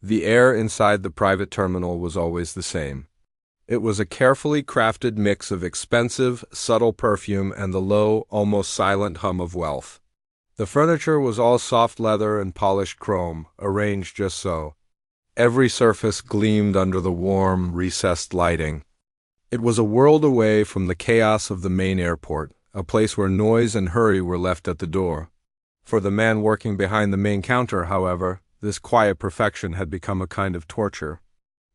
The air inside the private terminal was always the same. It was a carefully crafted mix of expensive, subtle perfume and the low, almost silent hum of wealth. The furniture was all soft leather and polished chrome, arranged just so. Every surface gleamed under the warm, recessed lighting. It was a world away from the chaos of the main airport, a place where noise and hurry were left at the door. For the man working behind the main counter, however, this quiet perfection had become a kind of torture.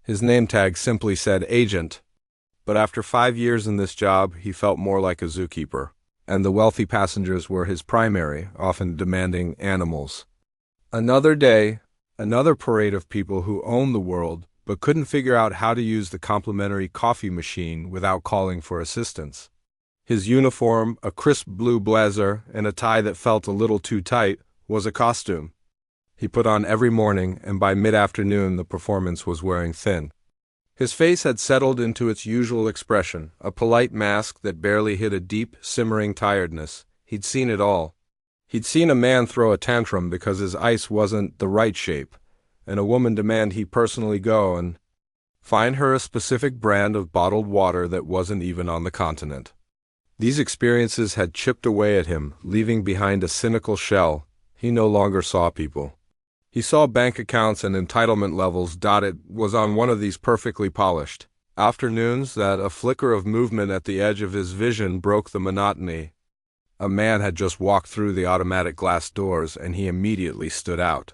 His name tag simply said agent, but after 5 years in this job, he felt more like a zookeeper, and the wealthy passengers were his primary, often demanding animals. Another day, another parade of people who owned the world, but couldn't figure out how to use the complimentary coffee machine without calling for assistance. His uniform, a crisp blue blazer, and a tie that felt a little too tight, was a costume he put on every morning, and by mid-afternoon the performance was wearing thin. His face had settled into its usual expression, a polite mask that barely hid a deep, simmering tiredness. He'd seen it all. He'd seen a man throw a tantrum because his ice wasn't the right shape, and a woman demand he personally go and find her a specific brand of bottled water that wasn't even on the continent. These experiences had chipped away at him, leaving behind a cynical shell. He no longer saw people. He saw bank accounts and entitlement levels dotted was on one of these perfectly polished afternoons that a flicker of movement at the edge of his vision broke the monotony. A man had just walked through the automatic glass doors, and he immediately stood out.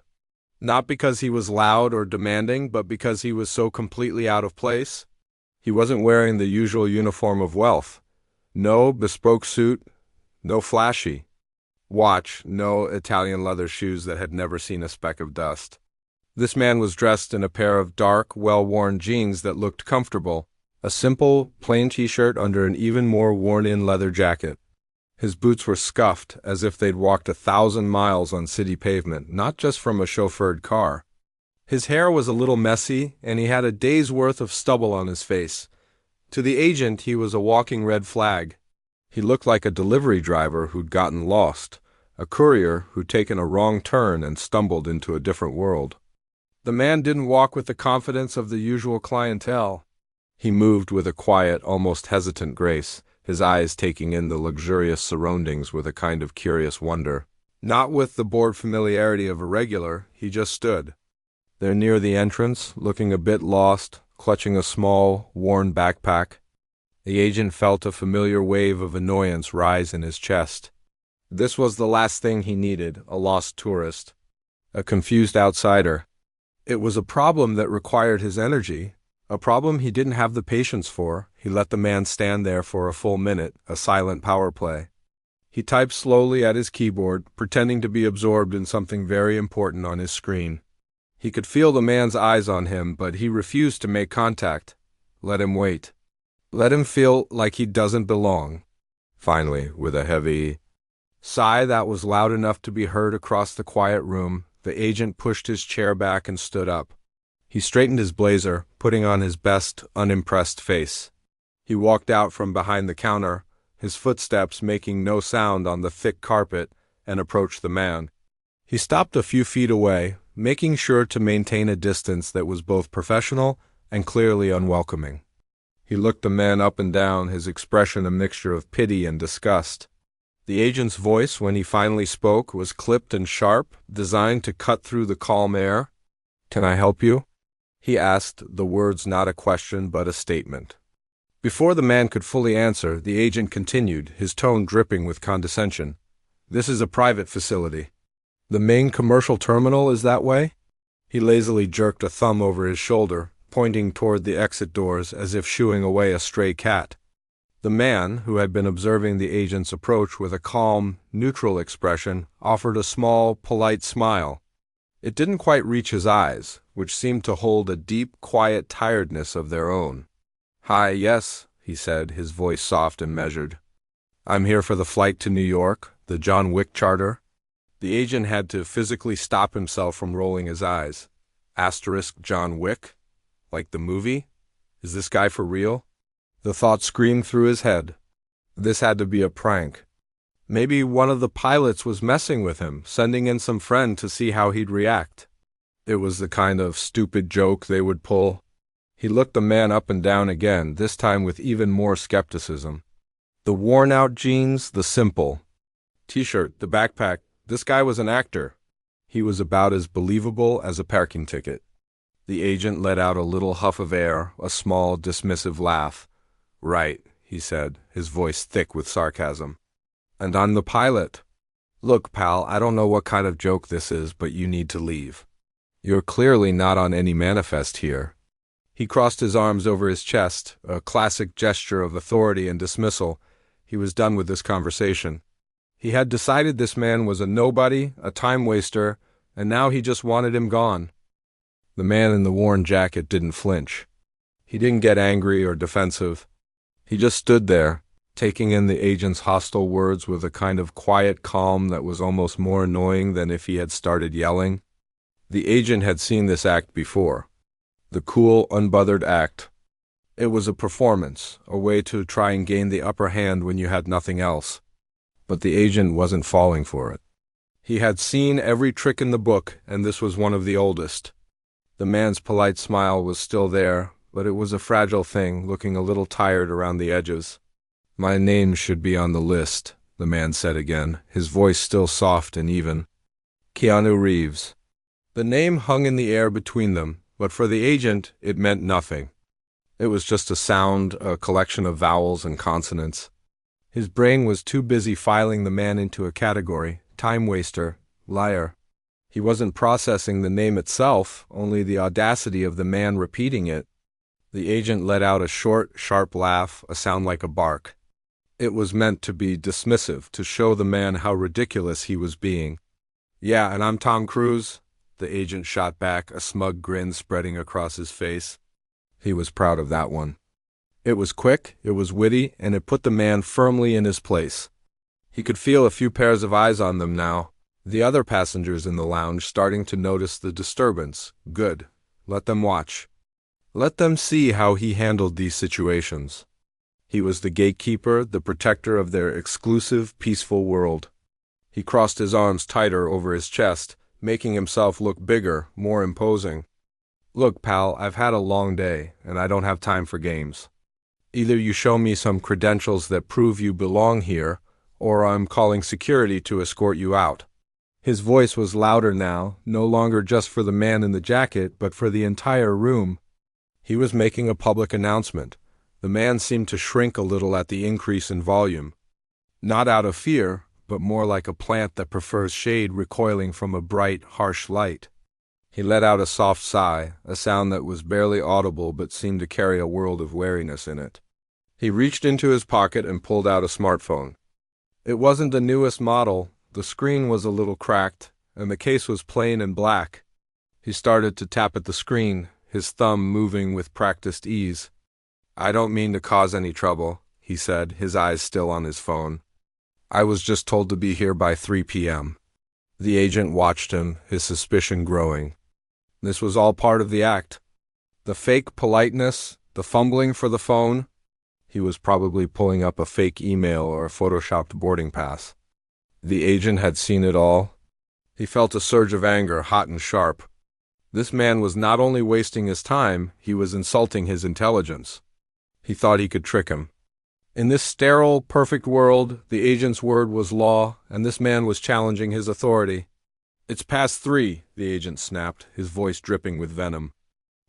Not because he was loud or demanding, but because he was so completely out of place. He wasn't wearing the usual uniform of wealth. No bespoke suit, no flashy watch, no Italian leather shoes that had never seen a speck of dust. This man was dressed in a pair of dark, well-worn jeans that looked comfortable, a simple, plain t-shirt under an even more worn-in leather jacket. His boots were scuffed, as if they'd walked 1,000 miles on city pavement, not just from a chauffeured car. His hair was a little messy, and he had a day's worth of stubble on his face. To the agent, he was a walking red flag. He looked like a delivery driver who'd gotten lost, a courier who'd taken a wrong turn and stumbled into a different world. The man didn't walk with the confidence of the usual clientele. He moved with a quiet, almost hesitant grace, his eyes taking in the luxurious surroundings with a kind of curious wonder. Not with the bored familiarity of a regular, he just stood there near the entrance, looking a bit lost, clutching a small, worn backpack. The agent felt a familiar wave of annoyance rise in his chest. This was the last thing he needed, a lost tourist, a confused outsider. It was a problem that required his energy, a problem he didn't have the patience for. He let the man stand there for a full minute, a silent power play. He typed slowly at his keyboard, pretending to be absorbed in something very important on his screen. He could feel the man's eyes on him, but he refused to make contact. Let him wait. Let him feel like he doesn't belong. Finally, with a heavy sigh that was loud enough to be heard across the quiet room, the agent pushed his chair back and stood up. He straightened his blazer, putting on his best, unimpressed face. He walked out from behind the counter, his footsteps making no sound on the thick carpet, and approached the man. He stopped a few feet away, making sure to maintain a distance that was both professional and clearly unwelcoming. He looked the man up and down, his expression a mixture of pity and disgust. The agent's voice, when he finally spoke, was clipped and sharp, designed to cut through the calm air. "Can I help you?" he asked, the words not a question but a statement. Before the man could fully answer, the agent continued, his tone dripping with condescension. "This is a private facility. The main commercial terminal is that way?" He lazily jerked a thumb over his shoulder, pointing toward the exit doors as if shooing away a stray cat. The man, who had been observing the agent's approach with a calm, neutral expression, offered a small, polite smile. It didn't quite reach his eyes, which seemed to hold a deep, quiet tiredness of their own. "Hi, yes," he said, his voice soft and measured. "I'm here for the flight to New York, the John Wick charter." The agent had to physically stop himself from rolling his eyes. Asterisk John Wick? Like the movie? Is this guy for real? The thought screamed through his head. This had to be a prank. Maybe one of the pilots was messing with him, sending in some friend to see how he'd react. It was the kind of stupid joke they would pull. He looked the man up and down again, this time with even more skepticism. The worn-out jeans, the simple t-shirt, the backpack. This guy was an actor. He was about as believable as a parking ticket. The agent let out a little huff of air, a small, dismissive laugh. "Right," he said, his voice thick with sarcasm. "And I'm the pilot. Look, pal, I don't know what kind of joke this is, but you need to leave. You're clearly not on any manifest here." He crossed his arms over his chest, a classic gesture of authority and dismissal. He was done with this conversation. He had decided this man was a nobody, a time waster, and now he just wanted him gone. The man in the worn jacket didn't flinch. He didn't get angry or defensive. He just stood there, taking in the agent's hostile words with a kind of quiet calm that was almost more annoying than if he had started yelling. The agent had seen this act before. The cool, unbothered act. It was a performance, a way to try and gain the upper hand when you had nothing else. But the agent wasn't falling for it. He had seen every trick in the book, and this was one of the oldest. The man's polite smile was still there, but it was a fragile thing, looking a little tired around the edges. "My name should be on the list," the man said again, his voice still soft and even. "Keanu Reeves." The name hung in the air between them, but for the agent it meant nothing. It was just a sound, a collection of vowels and consonants. His brain was too busy filing the man into a category: time waster, liar. He wasn't processing the name itself, only the audacity of the man repeating it. The agent let out a short, sharp laugh, a sound like a bark. It was meant to be dismissive, to show the man how ridiculous he was being. "Yeah, and I'm Tom Cruise," the agent shot back, a smug grin spreading across his face. He was proud of that one. It was quick, it was witty, and it put the man firmly in his place. He could feel a few pairs of eyes on them now. The other passengers in the lounge starting to notice the disturbance. Good. Let them watch. Let them see how he handled these situations. He was the gatekeeper, the protector of their exclusive, peaceful world. He crossed his arms tighter over his chest, making himself look bigger, more imposing. "Look, pal, I've had a long day, and I don't have time for games. Either you show me some credentials that prove you belong here, or I'm calling security to escort you out." His voice was louder now, no longer just for the man in the jacket, but for the entire room. He was making a public announcement. The man seemed to shrink a little at the increase in volume. Not out of fear, but more like a plant that prefers shade recoiling from a bright, harsh light. He let out a soft sigh, a sound that was barely audible but seemed to carry a world of wariness in it. He reached into his pocket and pulled out a smartphone. It wasn't the newest model. The screen was a little cracked, and the case was plain and black. He started to tap at the screen, his thumb moving with practiced ease. "I don't mean to cause any trouble," he said, his eyes still on his phone. "I was just told to be here by 3 p.m. The agent watched him, his suspicion growing. This was all part of the act. The fake politeness, the fumbling for the phone. He was probably pulling up a fake email or a photoshopped boarding pass. The agent had seen it all. He felt a surge of anger, hot and sharp. This man was not only wasting his time, he was insulting his intelligence. He thought he could trick him. In this sterile, perfect world, the agent's word was law, and this man was challenging his authority. "It's past 3, the agent snapped, his voice dripping with venom.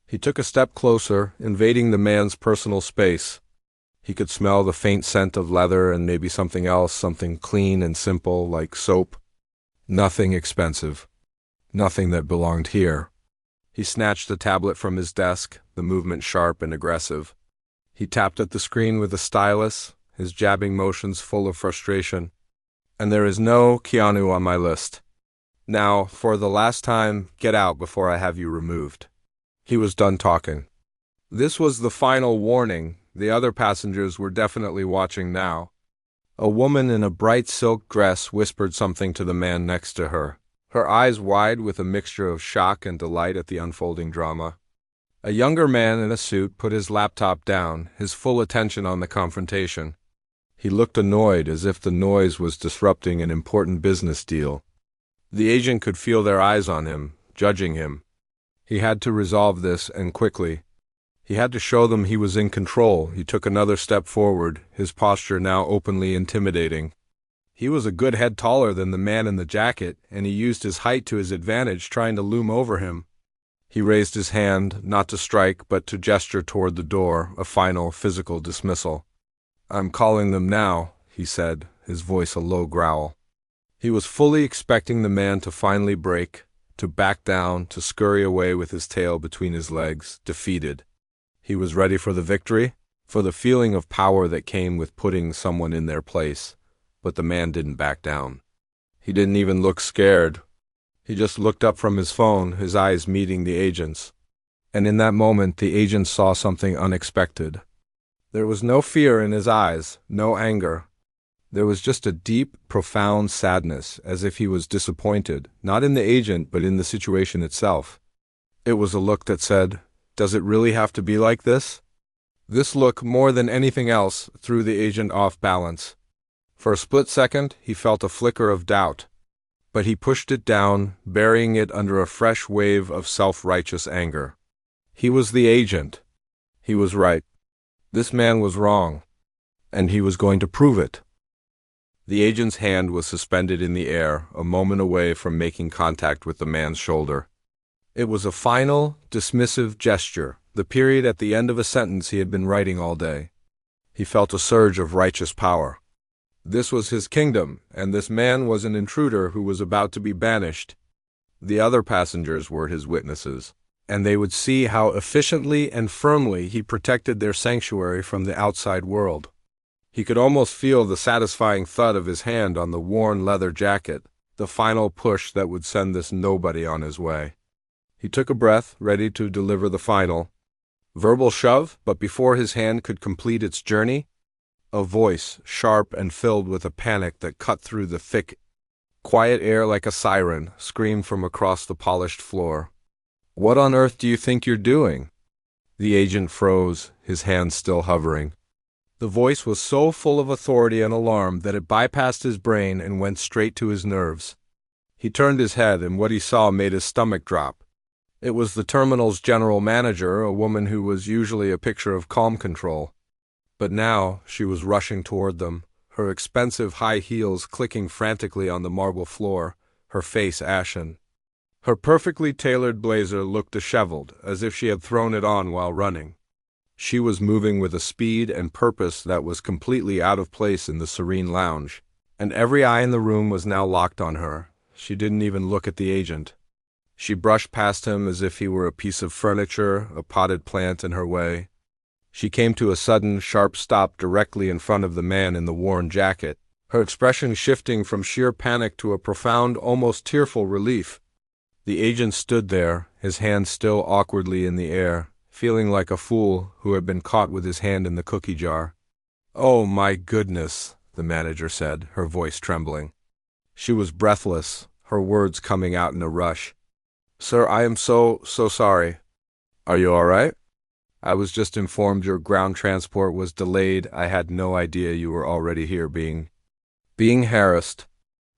He took a step closer, invading the man's personal space. He could smell the faint scent of leather and maybe something else, something clean and simple, like soap. Nothing expensive. Nothing that belonged here. He snatched the tablet from his desk, the movement sharp and aggressive. He tapped at the screen with a stylus, his jabbing motions full of frustration. "And there is no Keanu on my list. Now, for the last time, get out before I have you removed." He was done talking. This was the final warning. The other passengers were definitely watching now. A woman in a bright silk dress whispered something to the man next to her, her eyes wide with a mixture of shock and delight at the unfolding drama. A younger man in a suit put his laptop down, his full attention on the confrontation. He looked annoyed, as if the noise was disrupting an important business deal. The agent could feel their eyes on him, judging him. He had to resolve this, and quickly. He had to show them he was in control. He took another step forward, his posture now openly intimidating. He was a good head taller than the man in the jacket, and he used his height to his advantage, trying to loom over him. He raised his hand, not to strike, but to gesture toward the door, a final physical dismissal. "I'm calling them now," he said, his voice a low growl. He was fully expecting the man to finally break, to back down, to scurry away with his tail between his legs, defeated. He was ready for the victory, for the feeling of power that came with putting someone in their place. But the man didn't back down. He didn't even look scared. He just looked up from his phone, his eyes meeting the agent's. And in that moment, the agent saw something unexpected. There was no fear in his eyes, no anger. There was just a deep, profound sadness, as if he was disappointed, not in the agent, but in the situation itself. It was a look that said, "Does it really have to be like this?" This look, more than anything else, threw the agent off balance. For a split second, he felt a flicker of doubt. But he pushed it down, burying it under a fresh wave of self-righteous anger. He was the agent. He was right. This man was wrong. And he was going to prove it. The agent's hand was suspended in the air, a moment away from making contact with the man's shoulder. It was a final, dismissive gesture, the period at the end of a sentence he had been writing all day. He felt a surge of righteous power. This was his kingdom, and this man was an intruder who was about to be banished. The other passengers were his witnesses, and they would see how efficiently and firmly he protected their sanctuary from the outside world. He could almost feel the satisfying thud of his hand on the worn leather jacket, the final push that would send this nobody on his way. He took a breath, ready to deliver the final verbal shove, but before his hand could complete its journey, a voice, sharp and filled with a panic that cut through the thick, quiet air like a siren, screamed from across the polished floor. "What on earth do you think you're doing?" The agent froze, his hand still hovering. The voice was so full of authority and alarm that it bypassed his brain and went straight to his nerves. He turned his head, and what he saw made his stomach drop. It was the terminal's general manager, a woman who was usually a picture of calm control. But now she was rushing toward them, her expensive high heels clicking frantically on the marble floor, her face ashen. Her perfectly tailored blazer looked disheveled, as if she had thrown it on while running. She was moving with a speed and purpose that was completely out of place in the serene lounge, and every eye in the room was now locked on her. She didn't even look at the agent. She brushed past him as if he were a piece of furniture, a potted plant in her way. She came to a sudden, sharp stop directly in front of the man in the worn jacket, her expression shifting from sheer panic to a profound, almost tearful relief. The agent stood there, his hand still awkwardly in the air, feeling like a fool who had been caught with his hand in the cookie jar. "Oh, my goodness," the manager said, her voice trembling. She was breathless, her words coming out in a rush. "Sir, I am so sorry. Are you all right? I was just informed your ground transport was delayed. I had no idea you were already here being harassed."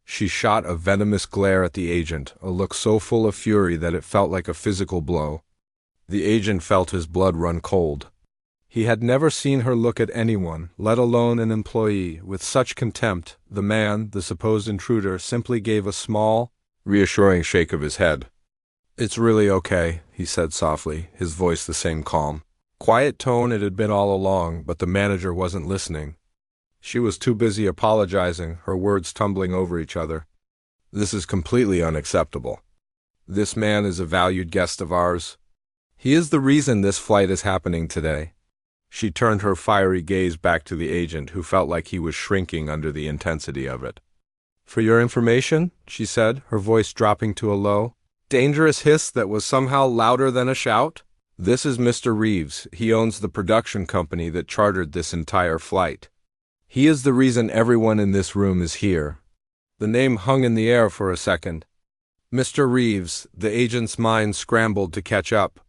She shot a venomous glare at the agent, a look so full of fury that it felt like a physical blow. The agent felt his blood run cold. He had never seen her look at anyone, let alone an employee, with such contempt. The man, the supposed intruder, simply gave a small, reassuring shake of his head. "It's really okay," he said softly, his voice the same calm, quiet tone it had been all along, but the manager wasn't listening. She was too busy apologizing, her words tumbling over each other. "This is completely unacceptable. This man is a valued guest of ours. He is the reason this flight is happening today." She turned her fiery gaze back to the agent, who felt like he was shrinking under the intensity of it. "For your information," she said, her voice dropping to a low, dangerous hiss that was somehow louder than a shout, "this is Mr. Reeves. He owns the production company that chartered this entire flight. He is the reason everyone in this room is here." The name hung in the air for a second. Mr. Reeves, the agent's mind scrambled to catch up.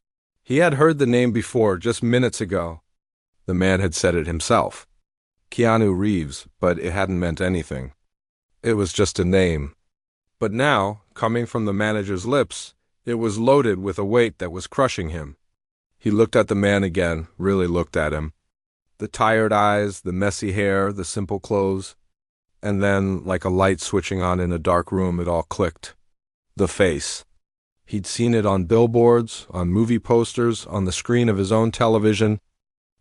He had heard the name before, just minutes ago. The man had said it himself. Keanu Reeves, but it hadn't meant anything. It was just a name. But now, coming from the manager's lips, It was loaded with a weight that was crushing him. He looked at the man again, really looked at him. The tired eyes, the messy hair, the simple clothes. And then, like a light switching on in a dark room, it all clicked. The face. He'd seen it on billboards, on movie posters, on the screen of his own television.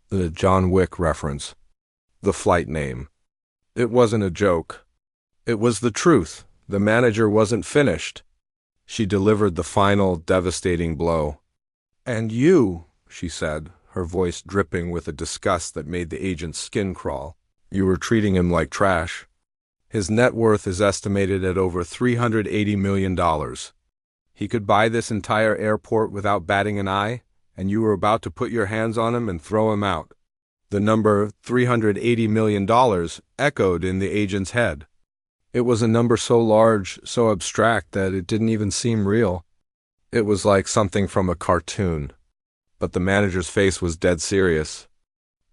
The John Wick reference. The flight name. It wasn't a joke. It was the truth. The manager wasn't finished. She delivered the final, devastating blow. "And you," she said, her voice dripping with a disgust that made the agent's skin crawl. "You were treating him like trash. His net worth is estimated at over $380 million. He could buy this entire airport without batting an eye, and you were about to put your hands on him and throw him out." The number $380 million echoed in the agent's head. It was a number so large, so abstract, that it didn't even seem real. It was like something from a cartoon. But the manager's face was dead serious.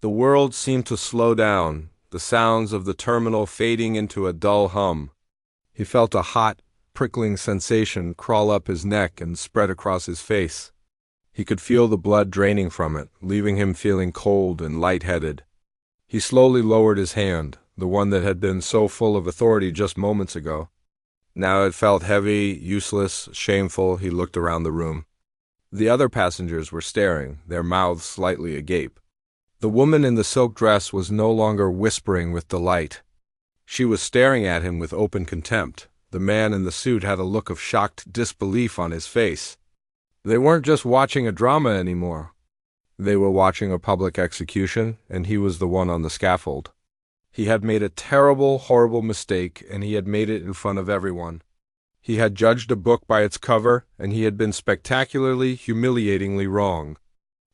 The world seemed to slow down, the sounds of the terminal fading into a dull hum. He felt a hot, prickling sensation crawl up his neck and spread across his face. He could feel the blood draining from it, leaving him feeling cold and lightheaded. He slowly lowered his hand, the one that had been so full of authority just moments ago. Now it felt heavy, useless, shameful. He looked around the room. The other passengers were staring, their mouths slightly agape. The woman in the silk dress was no longer whispering with delight. She was staring at him with open contempt. The man in the suit had a look of shocked disbelief on his face. They weren't just watching a drama anymore. They were watching a public execution, and he was the one on the scaffold. He had made a terrible, horrible mistake, and he had made it in front of everyone. He had judged a book by its cover, and he had been spectacularly, humiliatingly wrong.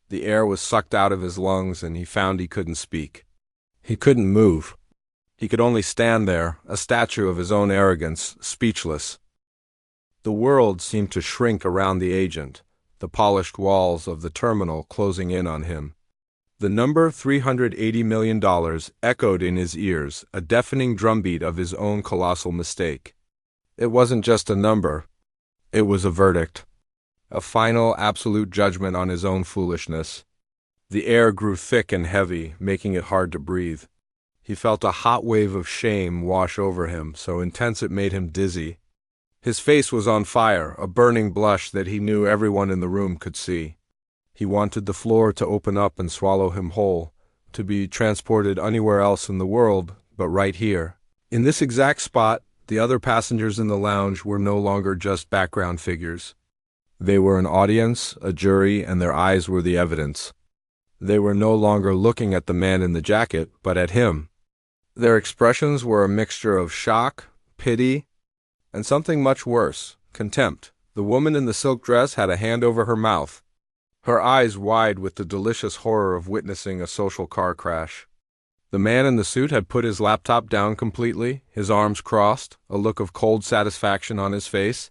The air was sucked out of his lungs, and he found he couldn't speak. He couldn't move. He could only stand there, a statue of his own arrogance, speechless. The world seemed to shrink around the agent, the polished walls of the terminal closing in on him. The number $380 million echoed in his ears, a deafening drumbeat of his own colossal mistake. It wasn't just a number. It was a verdict. A final, absolute judgment on his own foolishness. The air grew thick and heavy, making it hard to breathe. He felt a hot wave of shame wash over him, so intense it made him dizzy. His face was on fire, a burning blush that he knew everyone in the room could see. He wanted the floor to open up and swallow him whole, to be transported anywhere else in the world, but right here. In this exact spot, the other passengers in the lounge were no longer just background figures. They were an audience, a jury, and their eyes were the evidence. They were no longer looking at the man in the jacket, but at him. Their expressions were a mixture of shock, pity, and something much worse, contempt. The woman in the silk dress had a hand over her mouth, her eyes wide with the delicious horror of witnessing a social car crash. The man in the suit had put his laptop down completely, his arms crossed, a look of cold satisfaction on his face.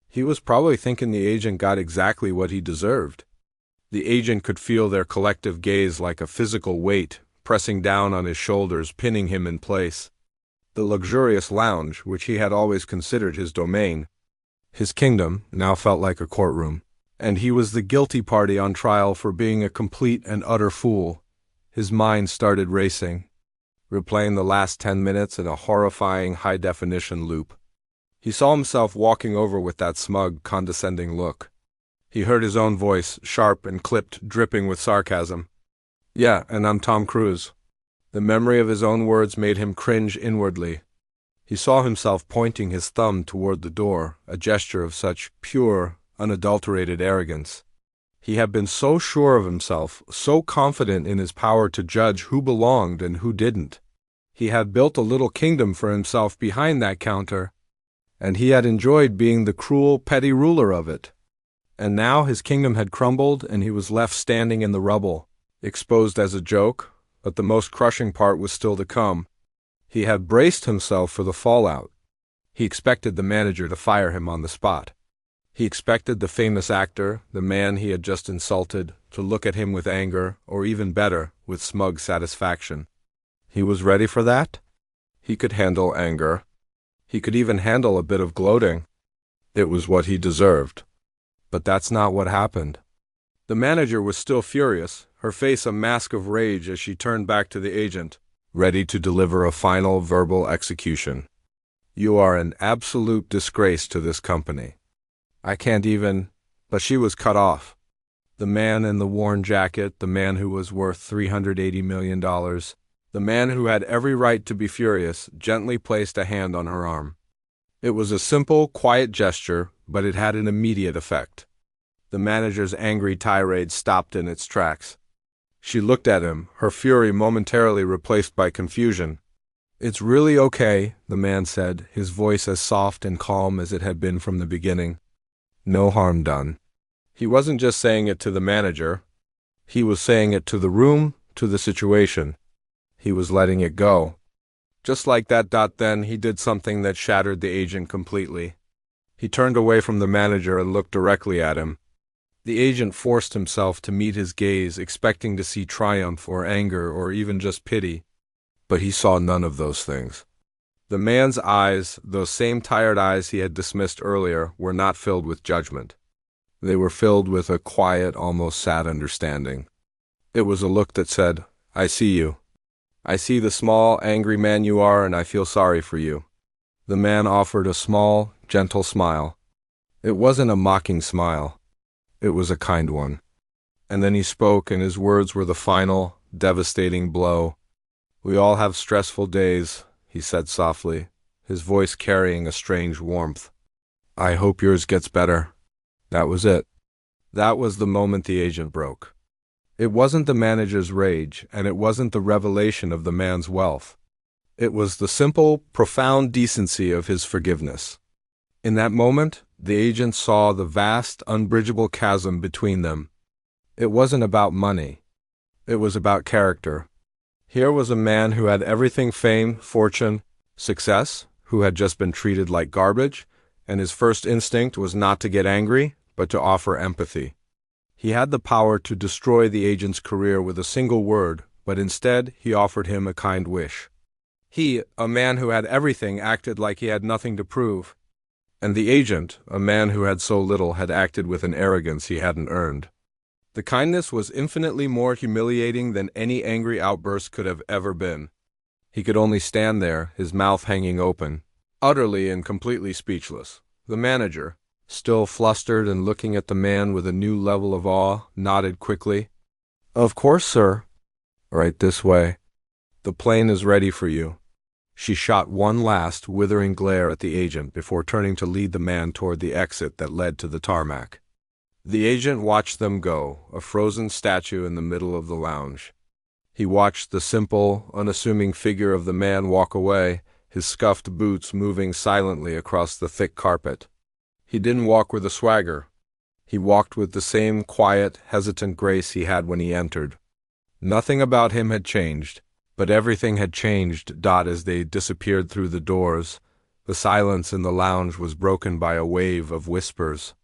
He was probably thinking the agent got exactly what he deserved. The agent could feel their collective gaze like a physical weight, pressing down on his shoulders, pinning him in place. The luxurious lounge, which he had always considered his domain, his kingdom, now felt like a courtroom. And he was the guilty party on trial for being a complete and utter fool. His mind started racing, replaying the last 10 minutes in a horrifying high-definition loop. He saw himself walking over with that smug, condescending look. He heard his own voice, sharp and clipped, dripping with sarcasm. "Yeah, and I'm Tom Cruise." The memory of his own words made him cringe inwardly. He saw himself pointing his thumb toward the door, a gesture of such pure, unadulterated arrogance. He had been so sure of himself, so confident in his power to judge who belonged and who didn't. He had built a little kingdom for himself behind that counter, and he had enjoyed being the cruel, petty ruler of it. And now his kingdom had crumbled, and he was left standing in the rubble, exposed as a joke, but the most crushing part was still to come. He had braced himself for the fallout. He expected the manager to fire him on the spot. He expected the famous actor, the man he had just insulted, to look at him with anger, or even better, with smug satisfaction. He was ready for that. He could handle anger. He could even handle a bit of gloating. It was what he deserved. But that's not what happened. The manager was still furious, her face a mask of rage as she turned back to the agent, ready to deliver a final verbal execution. You are an absolute disgrace to this company. I can't even... But she was cut off. The man in the worn jacket, the man who was worth $380 million, the man who had every right to be furious, gently placed a hand on her arm. It was a simple, quiet gesture, but it had an immediate effect. The manager's angry tirade stopped in its tracks. She looked at him, her fury momentarily replaced by confusion. It's really okay, the man said, his voice as soft and calm as it had been from the beginning. No harm done. He wasn't just saying it to the manager. He was saying it to the room, to the situation. He was letting it go. Just like that. Then he did something that shattered the agent completely. He turned away from the manager and looked directly at him. The agent forced himself to meet his gaze, expecting to see triumph or anger or even just pity. But he saw none of those things. The man's eyes, those same tired eyes he had dismissed earlier, were not filled with judgment. They were filled with a quiet, almost sad understanding. It was a look that said, I see you. I see the small, angry man you are, and I feel sorry for you. The man offered a small, gentle smile. It wasn't a mocking smile. It was a kind one. And then he spoke, and his words were the final, devastating blow. We all have stressful days, he said softly, his voice carrying a strange warmth. I hope yours gets better. That was it. That was the moment the agent broke. It wasn't the manager's rage, and it wasn't the revelation of the man's wealth. It was the simple, profound decency of his forgiveness. In that moment, the agent saw the vast, unbridgeable chasm between them. It wasn't about money. It was about character. Here was a man who had everything: fame, fortune, success, who had just been treated like garbage, and his first instinct was not to get angry, but to offer empathy. He had the power to destroy the agent's career with a single word, but instead he offered him a kind wish. He, a man who had everything, acted like he had nothing to prove. And the agent, a man who had so little, had acted with an arrogance he hadn't earned. The kindness was infinitely more humiliating than any angry outburst could have ever been. He could only stand there, his mouth hanging open, utterly and completely speechless. The manager, still flustered and looking at the man with a new level of awe, nodded quickly. Of course, sir. Right this way. The plane is ready for you. She shot one last, withering glare at the agent before turning to lead the man toward the exit that led to the tarmac. The agent watched them go, a frozen statue in the middle of the lounge. He watched the simple, unassuming figure of the man walk away, his scuffed boots moving silently across the thick carpet. He didn't walk with a swagger. He walked with the same quiet, hesitant grace he had when he entered. Nothing about him had changed, but everything had changed. As they disappeared through the doors, the silence in the lounge was broken by a wave of whispers.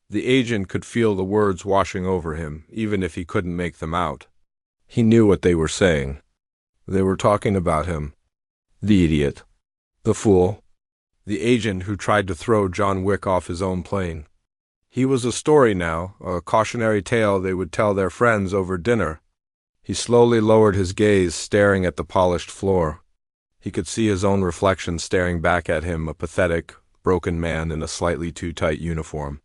The agent could feel the words washing over him, even if he couldn't make them out. He knew what they were saying. They were talking about him. The idiot. The fool. The agent who tried to throw John Wick off his own plane. He was a story now, a cautionary tale they would tell their friends over dinner. He slowly lowered his gaze, staring at the polished floor. He could see his own reflection staring back at him, a pathetic, broken man in a slightly too tight uniform.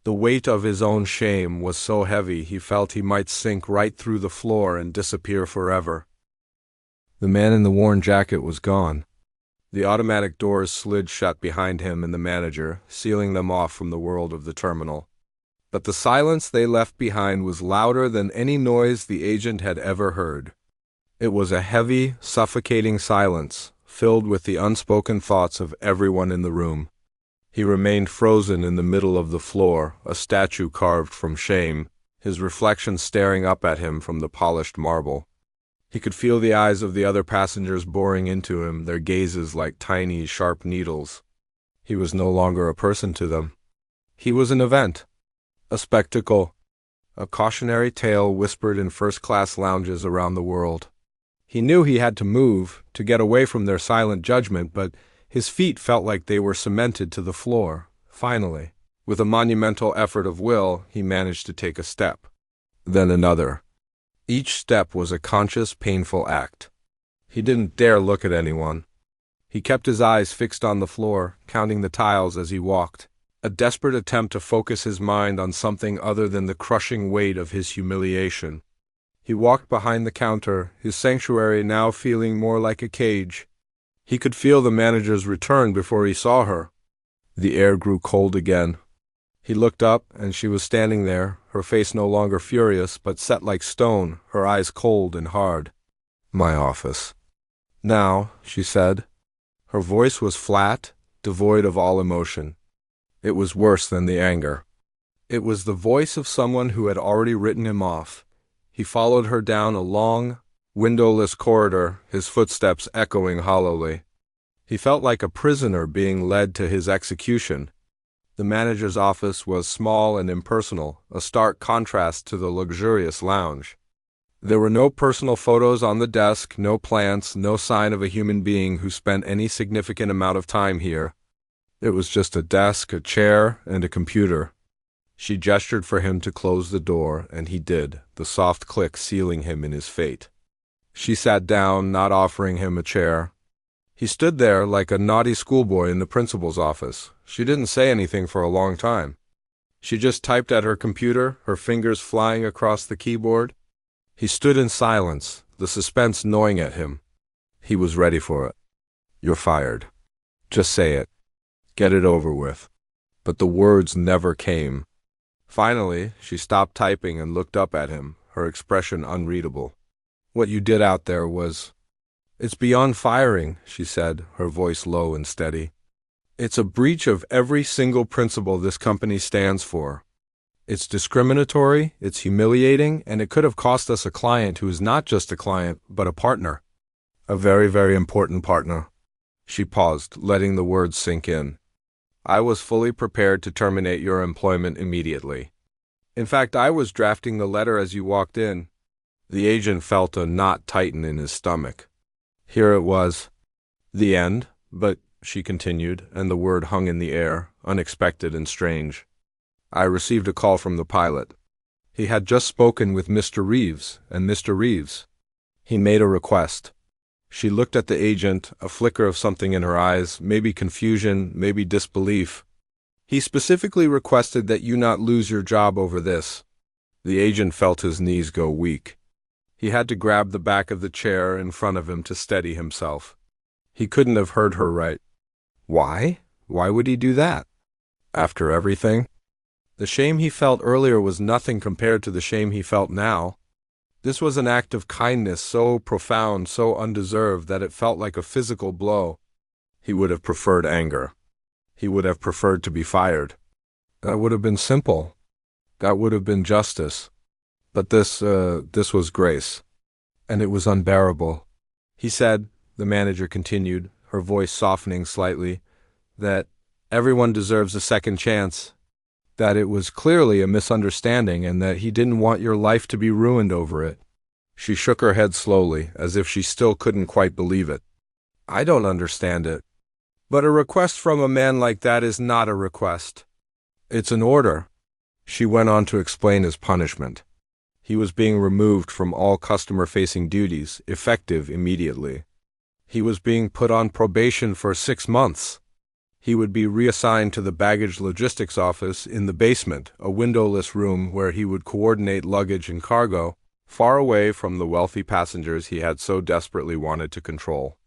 The weight of his own shame was so heavy he felt he might sink right through the floor and disappear forever. The man in the worn jacket was gone. The automatic doors slid shut behind him and the manager, sealing them off from the world of the terminal. But the silence they left behind was louder than any noise the agent had ever heard. It was a heavy, suffocating silence, filled with the unspoken thoughts of everyone in the room. He remained frozen in the middle of the floor, a statue carved from shame, his reflection staring up at him from the polished marble. He could feel the eyes of the other passengers boring into him, their gazes like tiny, sharp needles. He was no longer a person to them. He was an event, a spectacle, a cautionary tale whispered in first-class lounges around the world. He knew he had to move, to get away from their silent judgment, but his feet felt like they were cemented to the floor, finally. With a monumental effort of will, he managed to take a step. Then another. Each step was a conscious, painful act. He didn't dare look at anyone. He kept his eyes fixed on the floor, counting the tiles as he walked, a desperate attempt to focus his mind on something other than the crushing weight of his humiliation. He walked behind the counter, his sanctuary now feeling more like a cage. He could feel the manager's return before he saw her. The air grew cold again. He looked up, and she was standing there, her face no longer furious, but set like stone, her eyes cold and hard. "My office." "Now," she said. Her voice was flat, devoid of all emotion. It was worse than the anger. It was the voice of someone who had already written him off. He followed her down a long, windowless corridor, his footsteps echoing hollowly. He felt like a prisoner being led to his execution. The manager's office was small and impersonal, a stark contrast to the luxurious lounge. There were no personal photos on the desk, no plants, no sign of a human being who spent any significant amount of time here. It was just a desk, a chair, and a computer. She gestured for him to close the door, and he did, the soft click sealing him in his fate. She sat down, not offering him a chair. He stood there like a naughty schoolboy in the principal's office. She didn't say anything for a long time. She just typed at her computer, her fingers flying across the keyboard. He stood in silence, the suspense gnawing at him. He was ready for it. "You're fired. Just say it. Get it over with." But the words never came. Finally, she stopped typing and looked up at him, her expression unreadable. "What you did out there was—" "It's beyond firing," she said, her voice low and steady. "It's a breach of every single principle this company stands for. It's discriminatory, it's humiliating, and it could have cost us a client who is not just a client, but a partner. A very, very important partner." She paused, letting the words sink in. "I was fully prepared to terminate your employment immediately. In fact, I was drafting the letter as you walked in." The agent felt a knot tighten in his stomach. Here it was. "The end, but," she continued, and the word hung in the air, unexpected and strange. "I received a call from the pilot. He had just spoken with Mr. Reeves, and Mr. Reeves. He made a request." She looked at the agent, a flicker of something in her eyes, maybe confusion, maybe disbelief. "He specifically requested that you not lose your job over this." The agent felt his knees go weak. He had to grab the back of the chair in front of him to steady himself. He couldn't have heard her right. Why? Why would he do that? After everything? The shame he felt earlier was nothing compared to the shame he felt now. This was an act of kindness so profound, so undeserved, that it felt like a physical blow. He would have preferred anger. He would have preferred to be fired. That would have been simple. That would have been justice. But this was grace. And it was unbearable. He said, the manager continued, her voice softening slightly, that everyone deserves a second chance, that it was clearly a misunderstanding and that he didn't want your life to be ruined over it. She shook her head slowly, as if she still couldn't quite believe it. "I don't understand it. But a request from a man like that is not a request. It's an order." She went on to explain his punishment. He was being removed from all customer-facing duties, effective immediately. He was being put on probation for 6 months. He would be reassigned to the baggage logistics office in the basement, a windowless room where he would coordinate luggage and cargo, far away from the wealthy passengers he had so desperately wanted to control.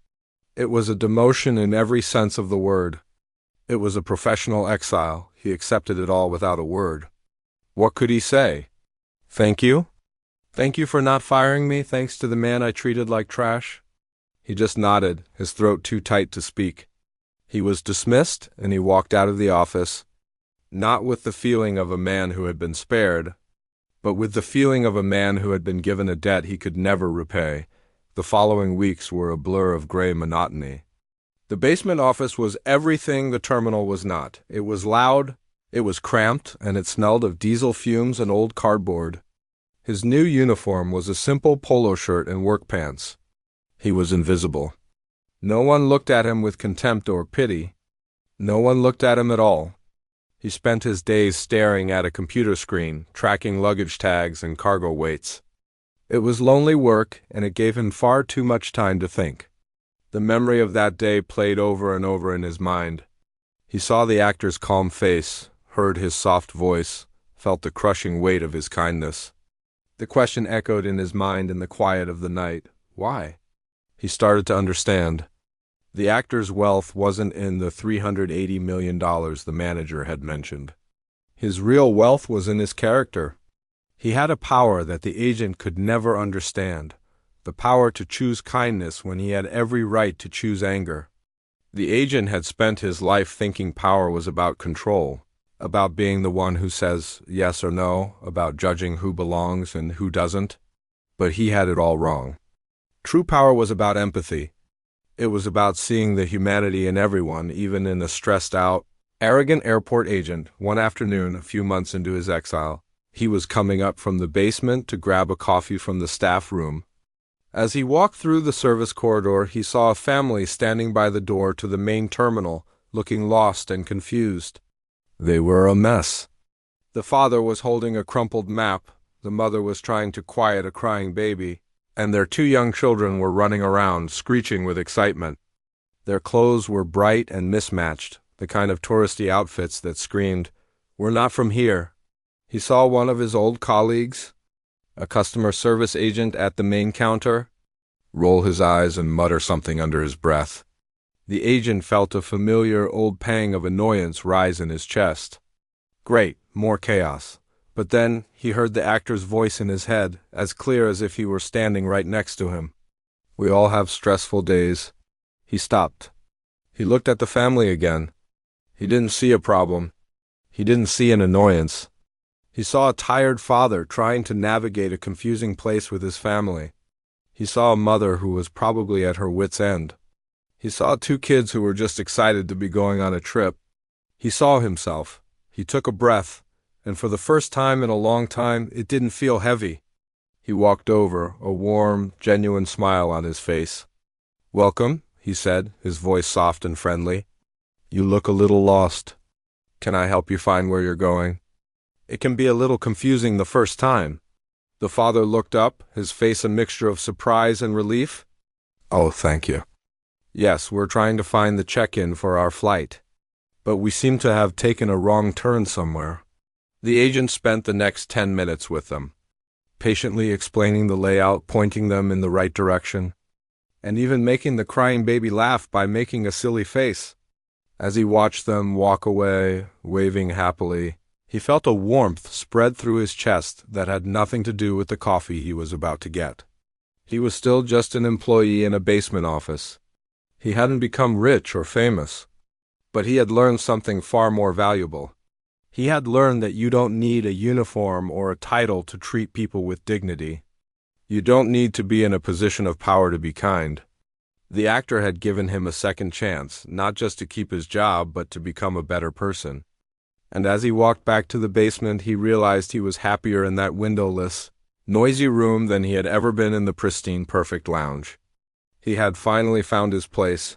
It was a demotion in every sense of the word. It was a professional exile. He accepted it all without a word. What could he say? "Thank you? Thank you for not firing me, thanks to the man I treated like trash?" He just nodded, his throat too tight to speak. He was dismissed, and he walked out of the office, not with the feeling of a man who had been spared, but with the feeling of a man who had been given a debt he could never repay. The following weeks were a blur of gray monotony. The basement office was everything the terminal was not. It was loud, it was cramped, and it smelled of diesel fumes and old cardboard. His new uniform was a simple polo shirt and work pants. He was invisible. No one looked at him with contempt or pity. No one looked at him at all. He spent his days staring at a computer screen, tracking luggage tags and cargo weights. It was lonely work, and it gave him far too much time to think. The memory of that day played over and over in his mind. He saw the actor's calm face, heard his soft voice, felt the crushing weight of his kindness. The question echoed in his mind in the quiet of the night. Why? He started to understand. The actor's wealth wasn't in the $380 million the manager had mentioned. His real wealth was in his character. He had a power that the agent could never understand, the power to choose kindness when he had every right to choose anger. The agent had spent his life thinking power was about control, about being the one who says yes or no, about judging who belongs and who doesn't. But he had it all wrong. True power was about empathy. It was about seeing the humanity in everyone, even in a stressed-out, arrogant airport agent. One afternoon, a few months into his exile, he was coming up from the basement to grab a coffee from the staff room. As he walked through the service corridor, he saw a family standing by the door to the main terminal, looking lost and confused. They were a mess. The father was holding a crumpled map, the mother was trying to quiet a crying baby, and their two young children were running around, screeching with excitement. Their clothes were bright and mismatched, the kind of touristy outfits that screamed, "We're not from here." He saw one of his old colleagues, a customer service agent at the main counter, roll his eyes and mutter something under his breath. The agent felt a familiar old pang of annoyance rise in his chest. Great, more chaos. But then he heard the actor's voice in his head, as clear as if he were standing right next to him. "We all have stressful days." He stopped. He looked at the family again. He didn't see a problem. He didn't see an annoyance. He saw a tired father trying to navigate a confusing place with his family. He saw a mother who was probably at her wit's end. He saw two kids who were just excited to be going on a trip. He saw himself. He took a breath, and for the first time in a long time, it didn't feel heavy. He walked over, a warm, genuine smile on his face. "Welcome," he said, his voice soft and friendly. "You look a little lost. Can I help you find where you're going?" It can be a little confusing the first time. The father looked up, his face a mixture of surprise and relief. "Oh, thank you. Yes, we're trying to find the check-in for our flight. But we seem to have taken a wrong turn somewhere." The agent spent the next 10 minutes with them, patiently explaining the layout, pointing them in the right direction, and even making the crying baby laugh by making a silly face. As he watched them walk away, waving happily, he felt a warmth spread through his chest that had nothing to do with the coffee he was about to get. He was still just an employee in a basement office. He hadn't become rich or famous, but he had learned something far more valuable. He had learned that you don't need a uniform or a title to treat people with dignity. You don't need to be in a position of power to be kind. The actor had given him a second chance, not just to keep his job, but to become a better person. And as he walked back to the basement, he realized he was happier in that windowless, noisy room than he had ever been in the pristine, perfect lounge. He had finally found his place,